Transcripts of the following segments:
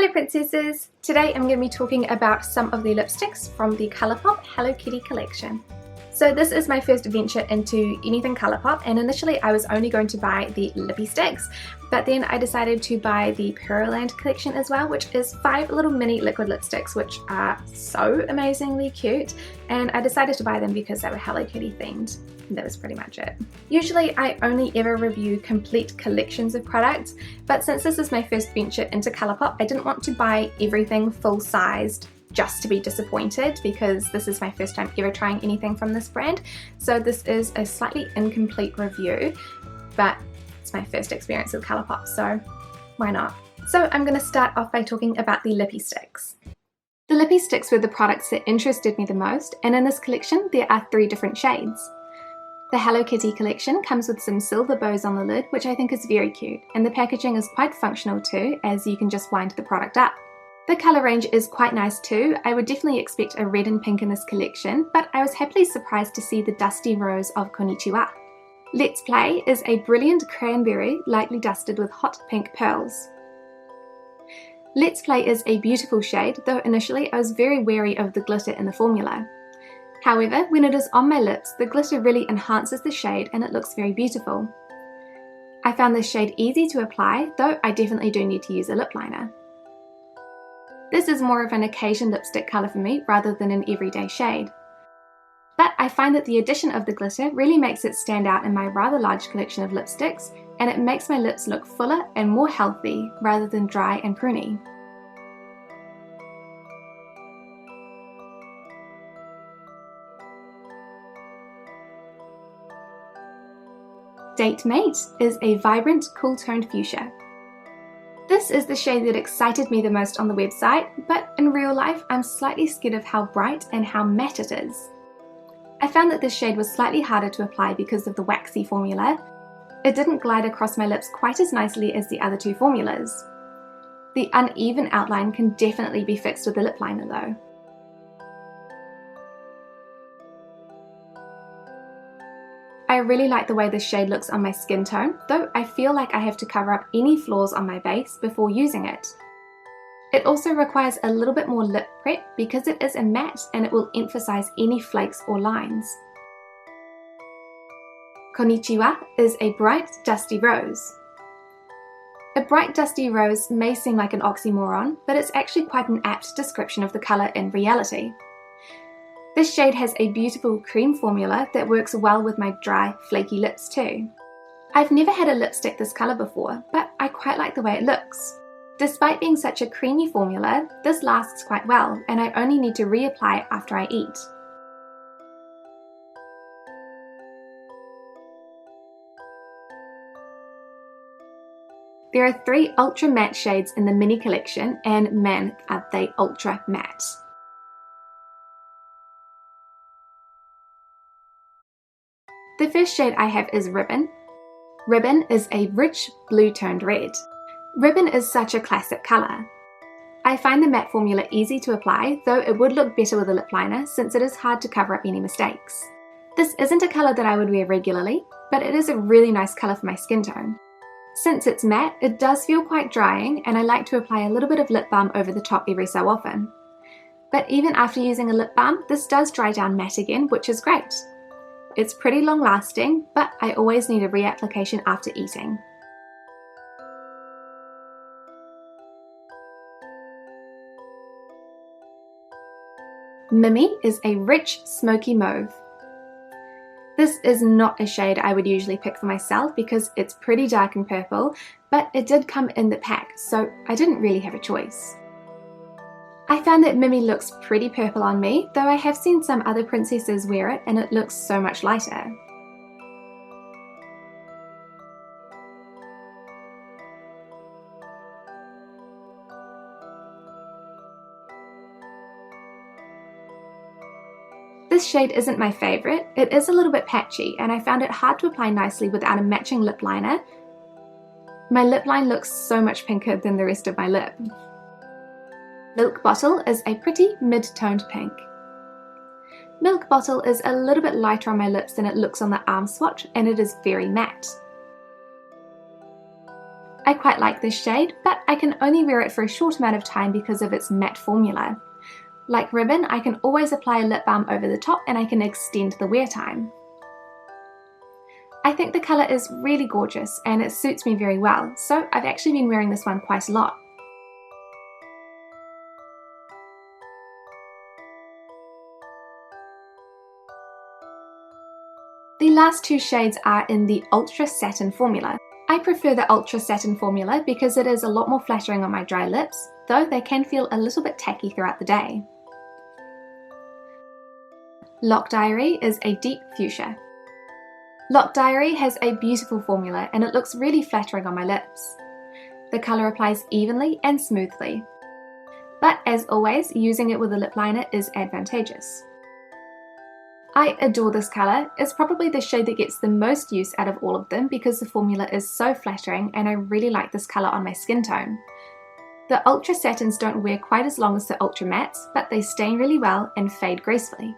Hello princesses! Today I'm going to be talking about some of the lipsticks from the Colourpop Hello Kitty collection. So this is my first venture into anything Colourpop, and initially I was only going to buy the Lippy Stix, but then I decided to buy the Puroland collection as well, which is 5 little mini liquid lipsticks which are so amazingly cute, and I decided to buy them because they were Hello Kitty themed. That was pretty much it. Usually I only ever review complete collections of products, but since this is my first venture into Colourpop, I didn't want to buy everything full-sized just to be disappointed, because this is my first time ever trying anything from this brand. So this is a slightly incomplete review, but it's my first experience with Colourpop, so why not? So I'm going to start off by talking about the Lippy Stix. The Lippy Stix were the products that interested me the most, and in this collection there are 3 different shades. The Hello Kitty collection comes with some silver bows on the lid, which I think is very cute, and the packaging is quite functional too, as you can just wind the product up. The colour range is quite nice too. I would definitely expect a red and pink in this collection, but I was happily surprised to see the dusty rose of Konnichiwa. Let's Play is a brilliant cranberry, lightly dusted with hot pink pearls. Let's Play is a beautiful shade, though initially I was very wary of the glitter in the formula. However, when it is on my lips, the glitter really enhances the shade and it looks very beautiful. I found this shade easy to apply, though I definitely do need to use a lip liner. This is more of an occasion lipstick colour for me rather than an everyday shade. But I find that the addition of the glitter really makes it stand out in my rather large collection of lipsticks, and it makes my lips look fuller and more healthy rather than dry and pruny. Date Mate is a vibrant, cool-toned fuchsia. This is the shade that excited me the most on the website, but in real life I'm slightly scared of how bright and how matte it is. I found that this shade was slightly harder to apply because of the waxy formula. It didn't glide across my lips quite as nicely as the other 2 formulas. The uneven outline can definitely be fixed with a lip liner though. I really like the way this shade looks on my skin tone, though I feel like I have to cover up any flaws on my base before using it. It also requires a little bit more lip prep because it is a matte and it will emphasize any flakes or lines. Konnichiwa is a bright, dusty rose. A bright, dusty rose may seem like an oxymoron, but it's actually quite an apt description of the colour in reality. This shade has a beautiful cream formula that works well with my dry, flaky lips too. I've never had a lipstick this colour before, but I quite like the way it looks. Despite being such a creamy formula, this lasts quite well, and I only need to reapply after I eat. There are 3 ultra matte shades in the mini collection, and man, are they ultra matte. The first shade I have is Ribbon. Ribbon is a rich blue-toned red. Ribbon is such a classic colour. I find the matte formula easy to apply, though it would look better with a lip liner since it is hard to cover up any mistakes. This isn't a colour that I would wear regularly, but it is a really nice colour for my skin tone. Since it's matte, it does feel quite drying, and I like to apply a little bit of lip balm over the top every so often. But even after using a lip balm, this does dry down matte again, which is great. It's pretty long lasting, but I always need a reapplication after eating. Mimi is a rich, smoky mauve. This is not a shade I would usually pick for myself because it's pretty dark and purple, but it did come in the pack, so I didn't really have a choice. I found that Mimi looks pretty purple on me, though I have seen some other princesses wear it and it looks so much lighter. This shade isn't my favourite. It is a little bit patchy and I found it hard to apply nicely without a matching lip liner. My lip line looks so much pinker than the rest of my lip. Milk Bottle is a pretty mid-toned pink. Milk Bottle is a little bit lighter on my lips than it looks on the arm swatch, and it is very matte. I quite like this shade, but I can only wear it for a short amount of time because of its matte formula. Like ribbon, I can always apply a lip balm over the top and I can extend the wear time. I think the colour is really gorgeous and it suits me very well, so I've actually been wearing this one quite a lot. The last two shades are in the Ultra Satin formula. I prefer the Ultra Satin formula because it is a lot more flattering on my dry lips, though they can feel a little bit tacky throughout the day. Lock Diary is a deep fuchsia. Lock Diary has a beautiful formula and it looks really flattering on my lips. The colour applies evenly and smoothly, but as always, using it with a lip liner is advantageous. I adore this colour. It's probably the shade that gets the most use out of all of them because the formula is so flattering and I really like this colour on my skin tone. The Ultra Satins don't wear quite as long as the Ultra Mattes, but they stain really well and fade gracefully.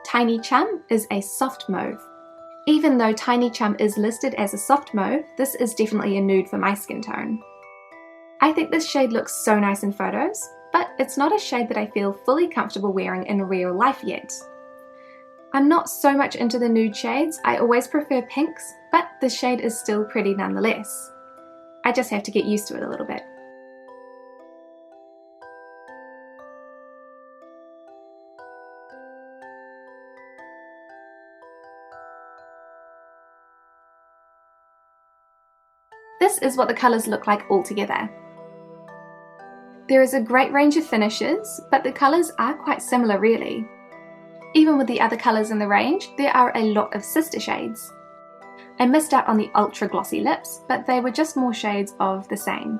Tiny Chum is a soft mauve. Even though Tiny Chum is listed as a soft mauve, this is definitely a nude for my skin tone. I think this shade looks so nice in photos, but it's not a shade that I feel fully comfortable wearing in real life yet. I'm not so much into the nude shades, I always prefer pinks, but this shade is still pretty nonetheless. I just have to get used to it a little bit. This is what the colours look like all together. There is a great range of finishes, but the colours are quite similar really. Even with the other colours in the range, there are a lot of sister shades. I missed out on the ultra glossy lips, but they were just more shades of the same.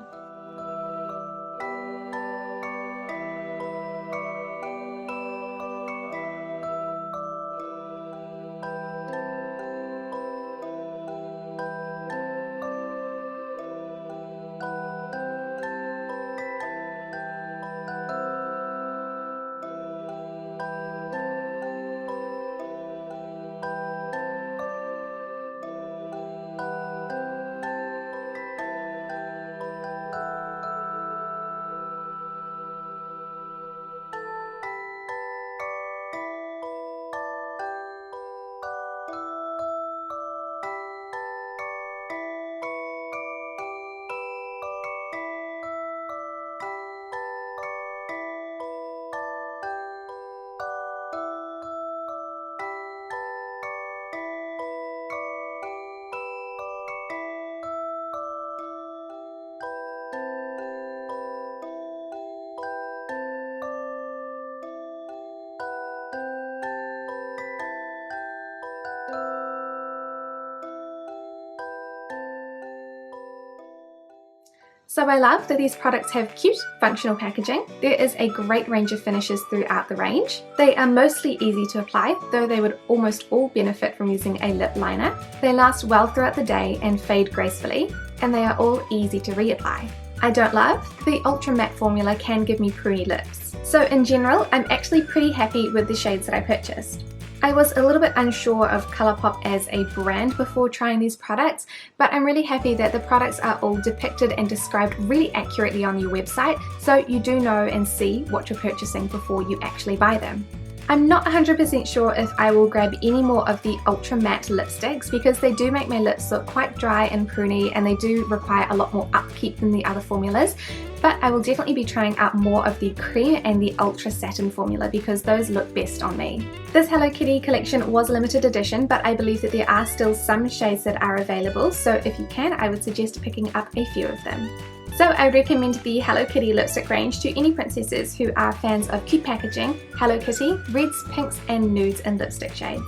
So I love that these products have cute, functional packaging. There is a great range of finishes throughout the range. They are mostly easy to apply, though they would almost all benefit from using a lip liner. They last well throughout the day and fade gracefully, and they are all easy to reapply. I don't love the ultra matte formula can give me pruny lips. So in general, I'm actually pretty happy with the shades that I purchased. I was a little bit unsure of Colourpop as a brand before trying these products, but I'm really happy that the products are all depicted and described really accurately on your website, so you do know and see what you're purchasing before you actually buy them. I'm not 100% sure if I will grab any more of the ultra matte lipsticks because they do make my lips look quite dry and pruny and they do require a lot more upkeep than the other formulas, but I will definitely be trying out more of the cream and the ultra satin formula because those look best on me. This Hello Kitty collection was limited edition, but I believe that there are still some shades that are available, so if you can, I would suggest picking up a few of them. So I recommend the Hello Kitty lipstick range to any princesses who are fans of cute packaging, Hello Kitty, reds, pinks and nudes and lipstick shades.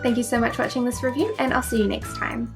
Thank you so much for watching this review and I'll see you next time.